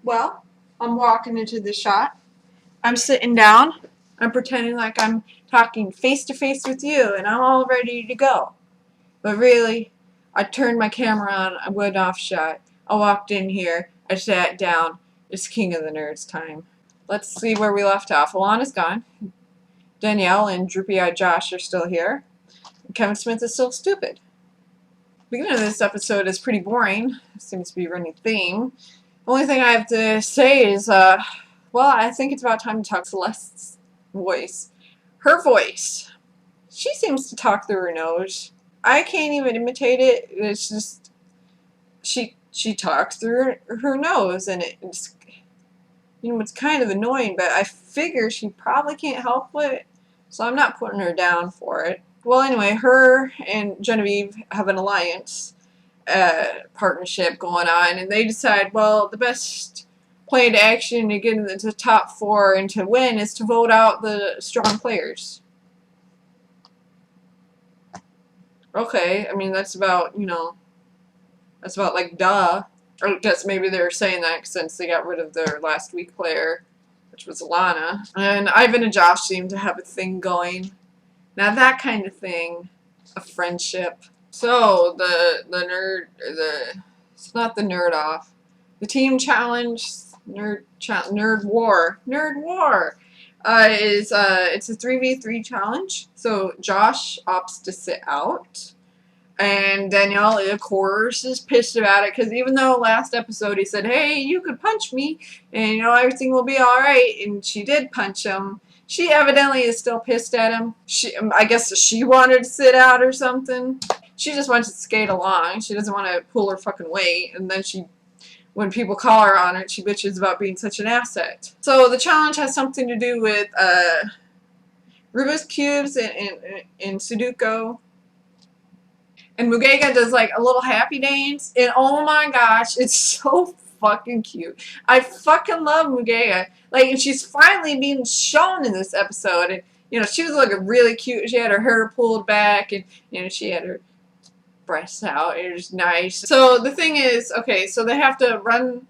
Well, I'm walking into the shot. I'm sitting down. I'm pretending like I'm talking face to face with you, and I'm all ready to go. But really, I turned my camera on. I went off shot. I walked in here. I sat down. It's King of the Nerds time. Let's see where we left off. Alana's gone. Danielle and droopy-eyed Josh are still here. And Kevin Smith is still stupid. The beginning of this episode is pretty boring. Seems to be a running theme. The only thing I have to say is, well, I think it's about time to talk Celeste's voice. Her voice. She seems to talk through her nose. I can't even imitate it. It's just she talks through her nose, and it's it's kind of annoying. But I figure she probably can't help it, so I'm not putting her down for it. Well, anyway, her and Genevieve have an alliance partnership going on, and they decide, well, the best plan to action to get into the top 4 and to win is to vote out the strong players. Okay, I mean, that's about, that's about, like, duh. Or I guess maybe they're saying that since they got rid of their last week player, which was Alana. And Ivan and Josh seem to have a thing going. Now that kind of thing, a friendship. So, it's not the nerd off. The team challenge, nerd war, it's a 3v3 challenge. So Josh opts to sit out, and Danielle, of course, is pissed about it because even though last episode he said, "Hey, you could punch me, and everything will be all right," and she did punch him. She evidently is still pissed at him. I guess she wanted to sit out or something. She just wants to skate along. She doesn't want to pull her fucking weight, and then when people call her on it, she bitches about being such an asset. So the challenge has something to do with Rubik's Cubes and Sudoku. And Mugega does like a little happy dance, and oh my gosh, it's so fucking cute. I fucking love Mugega. Like, and she's finally being shown in this episode, and she was looking really cute. She had her hair pulled back, and she had her breasts out. It was nice. So the thing is, okay, so they have to run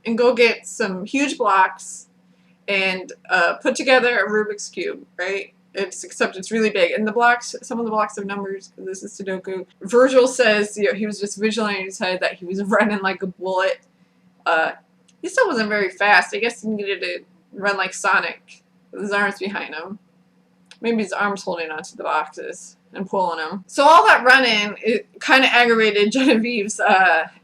and go get some huge blocks and put together a Rubik's Cube, right? Except it's really big, and some of the blocks have numbers because this is Sudoku. Virgil says he was just visualizing in his head that he was running like a bullet. He still wasn't very fast. I guess he needed to run like Sonic with his arms behind him. Maybe his arms holding onto the boxes and pulling them. So all that running, it kind of aggravated Genevieve's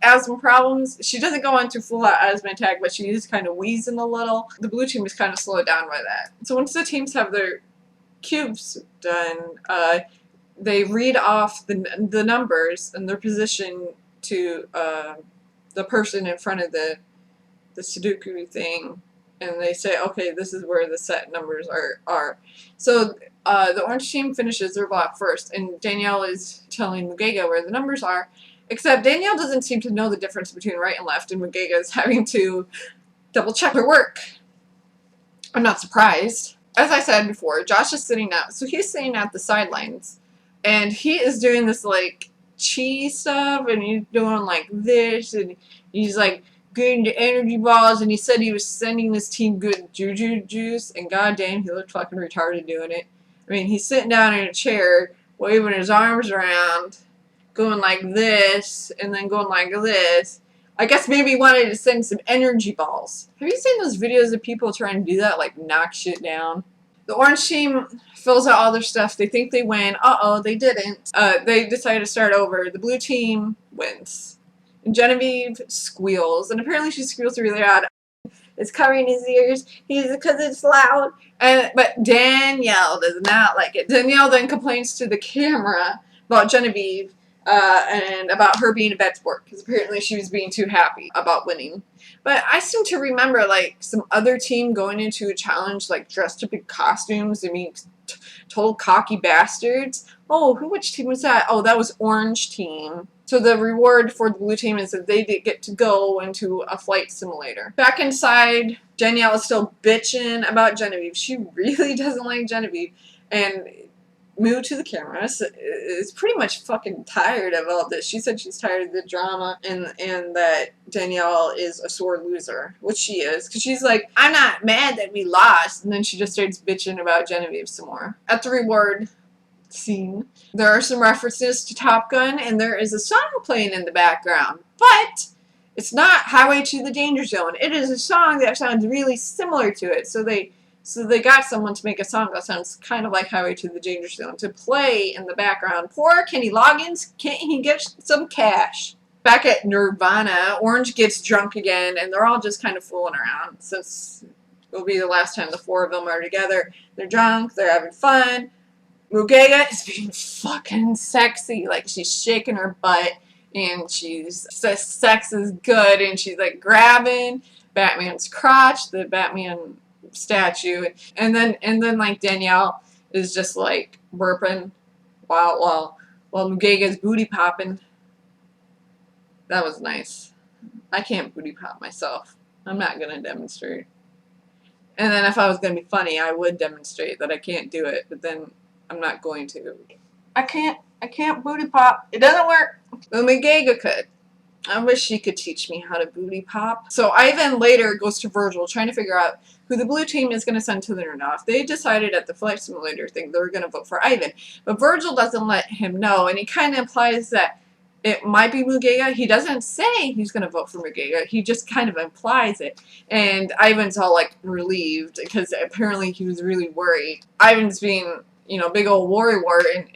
asthma problems. She doesn't go into full-out asthma attack, but she is kind of wheezing a little. The blue team is kind of slowed down by that. So once the teams have their cubes done, they read off the numbers and their position to the person in front of the Sudoku thing, and they say, okay, this is where the set numbers are. So the orange team finishes their block first, and Danielle is telling Mugega where the numbers are, except Danielle doesn't seem to know the difference between right and left, and Mugega is having to double check her work. I'm not surprised. As I said before, Josh is sitting out, so he's sitting at the sidelines, and he is doing this like chi stuff, and he's doing like this, and he's like getting the energy balls, and he said he was sending this team good juju juice, and goddamn, he looked fucking retarded doing it. I mean, he's sitting down in a chair, waving his arms around, going like this, and then going like this. I guess maybe he wanted to send some energy balls. Have you seen those videos of people trying to do that, like knock shit down? The orange team fills out all their stuff. They think they win. Uh-oh, they didn't. They decide to start over. The blue team wins. And Genevieve squeals, and apparently she squeals really loud. It's covering his ears. Because it's loud. But Danielle does not like it. Danielle then complains to the camera about Genevieve and about her being a bad sport, because apparently she was being too happy about winning. But I seem to remember like some other team going into a challenge like dressed up in costumes. I mean, total cocky bastards. Oh, which team was that? Oh, that was Orange Team. So the reward for the blue team is that they get to go into a flight simulator. Back inside, Danielle is still bitching about Genevieve. She really doesn't like Genevieve. And Moo to the camera is pretty much fucking tired of all this. She said she's tired of the drama and that Danielle is a sore loser, which she is, because she's like, I'm not mad that we lost, and then she just starts bitching about Genevieve some more. At the reward scene, there are some references to Top Gun, and there is a song playing in the background, but it's not Highway to the Danger Zone. It is a song that sounds really similar to it, so they got someone to make a song that sounds kind of like Highway to the Danger Zone to play in the background. Poor Kenny Loggins, can't he get some cash? Back at Nirvana, Orange gets drunk again, and they're all just kind of fooling around, since it'll be the last time the four of them are together. They're drunk, they're having fun. Mugega is being fucking sexy, like she's shaking her butt, and she's says sex is good, and she's like grabbing Batman's crotch, the Batman statue, and then like Danielle is just like burping while Mugega's booty popping. That was nice. I can't booty pop myself. I'm not gonna demonstrate. And then if I was gonna be funny, I would demonstrate that I can't do it, but then I'm not going to. I can't booty pop. It doesn't work. But Mugega could. I wish she could teach me how to booty pop. So Ivan later goes to Virgil trying to figure out who the blue team is going to send to the runoff. They decided at the flight simulator thing they were going to vote for Ivan. But Virgil doesn't let him know, and he kind of implies that it might be Mugega. He doesn't say he's going to vote for Mugega. He just kind of implies it. And Ivan's all like relieved because apparently he was really worried. Ivan's being, you know, big old worry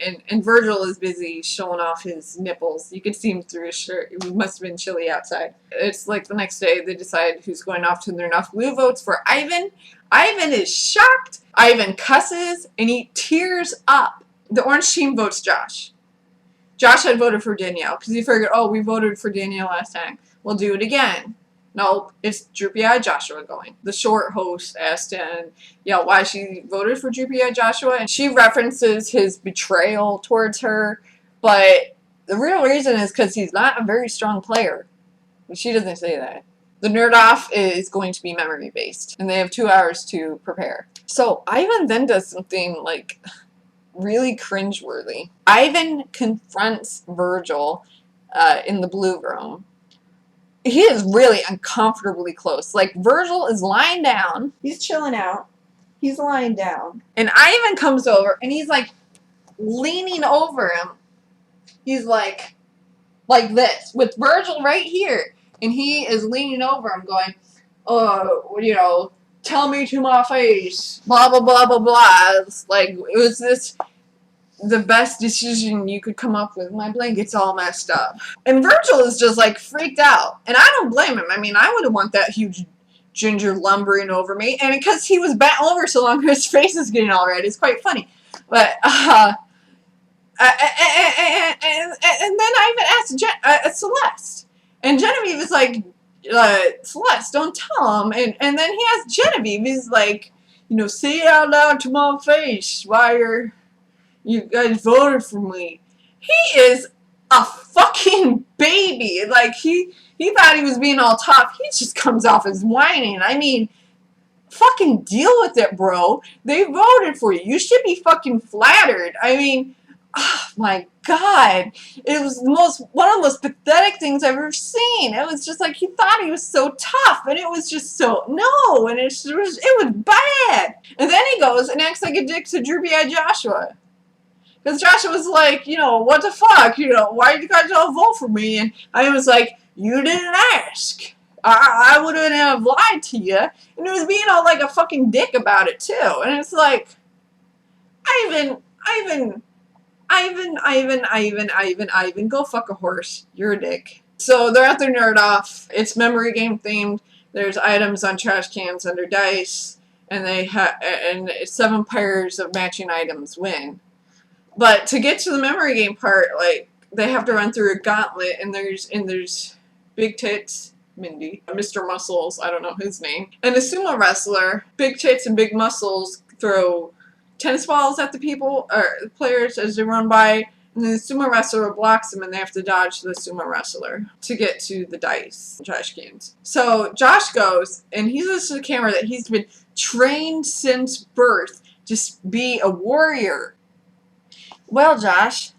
and Virgil is busy showing off his nipples. You could see him through his shirt. It must have been chilly outside. It's like the next day they decide who's going off to the runoff. Blue votes for Ivan. Ivan is shocked. Ivan cusses and he tears up. The orange team votes Josh. Josh had voted for Danielle because he figured, oh, we voted for Danielle last time. We'll do it again. Nope, it's Droopy-Eyed Joshua going. The short host asked him, why she voted for Droopy-Eyed Joshua, and she references his betrayal towards her, but the real reason is because he's not a very strong player. She doesn't say that. The Nerd Off is going to be memory-based, and they have 2 hours to prepare. So Ivan then does something, like, really cringeworthy. Ivan confronts Virgil in the blue room. He is really uncomfortably close. Like, Virgil is lying down. He's chilling out. He's lying down. And Ivan comes over, and he's, like, leaning over him. He's, like this, with Virgil right here. And he is leaning over him going, oh, tell me to my face, blah, blah, blah, blah, blah. It's like, it was the best decision you could come up with. My blanket's all messed up. And Virgil is just like freaked out. And I don't blame him. I mean, I wouldn't want that huge ginger lumbering over me. And because he was bent over so long, his face is getting all red. It's quite funny. But, and then I even asked Celeste. And Genevieve is like, Celeste, don't tell him. And then he asks Genevieve, he's like, say it out loud to my face why you guys voted for me. He is a fucking baby. Like, he thought he was being all tough. He just comes off as whining. I mean, fucking deal with it, bro. They voted for you. You should be fucking flattered. I mean, oh my god. It was one of the most pathetic things I've ever seen. It was just like he thought he was so tough, and it was just so, no, and it was bad. And then he goes and acts like a dick to Droopy-Eyed Joshua. Because Joshua was like, what the fuck? Why did you guys all vote for me? And I was like, you didn't ask. I wouldn't have lied to you. And he was being all like a fucking dick about it, too. And it's like, Ivan, go fuck a horse. You're a dick. So they're at their Nerd Off. It's memory game themed. There's items on trash cans under dice. And and 7 pairs of matching items win. But to get to the memory game part, like, they have to run through a gauntlet, and there's Big Tits, Mindy, Mr. Muscles, I don't know his name, and a sumo wrestler. Big Tits and Big Muscles throw tennis balls at the players as they run by, and then the sumo wrestler blocks them, and they have to dodge the sumo wrestler to get to the dice, trash cans. So Josh goes, and he says to the camera that he's been trained since birth to be a warrior. Well, Josh,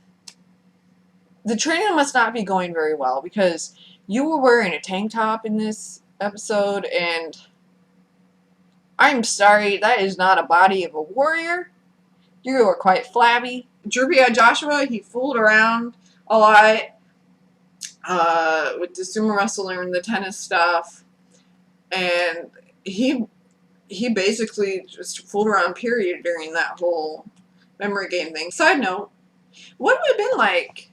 the training must not be going very well because you were wearing a tank top in this episode, and I'm sorry, that is not a body of a warrior. You are quite flabby. Droopy-eyed Joshua, he fooled around a lot with the sumo wrestler and the tennis stuff, and he he basically just fooled around, period, during that whole memory game thing. Side note, what would it have been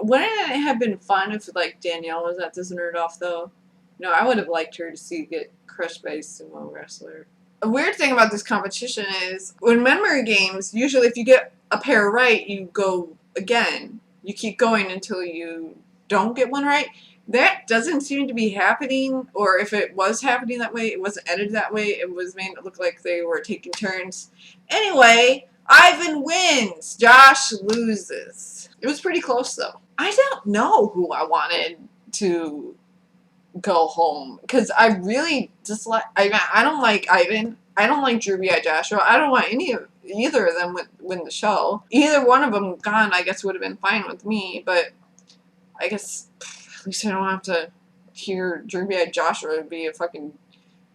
wouldn't it have been fun if, like, Danielle was at this nerd off, though? No, I would have liked her to see get crushed by a sumo wrestler. A weird thing about this competition is, when memory games, usually if you get a pair right, you go again. You keep going until you don't get one right. That doesn't seem to be happening, or if it was happening that way, it wasn't edited that way. It was made it look like they were taking turns. Anyway, Ivan wins. Josh loses. It was pretty close, though. I don't know who I wanted to go home because I really dislike. I don't like Ivan. I don't like Droopy-eyed Joshua. I don't want either of them win the show. Either one of them gone, I guess, would have been fine with me. But I guess at least I don't have to hear Droopy-eyed Joshua be a fucking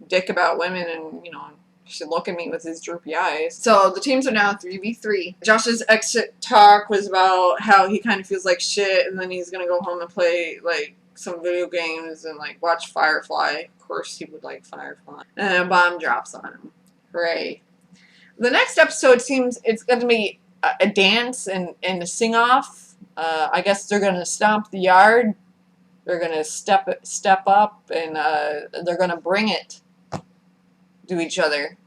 dick about women and, should look at me with his droopy eyes. So the teams are now 3v3. Josh's exit talk was about how he kind of feels like shit, and then he's gonna go home and play, like, some video games and, like, watch Firefly. Of course he would like Firefly. And a bomb drops on him. Hooray. The next episode seems it's gonna be a dance and a sing-off. I guess they're gonna stomp the yard. They're gonna step up, and they're gonna bring it to each other.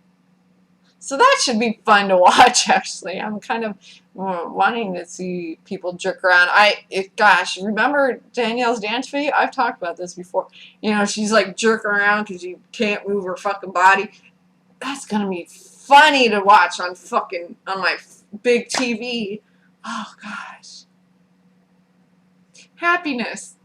So that should be fun to watch, actually. I'm kind of wanting to see people jerk around. Gosh, remember Danielle's dance video? I've talked about this before. She's like jerking around because she can't move her fucking body. That's going to be funny to watch on my big TV. Oh, gosh. Happiness.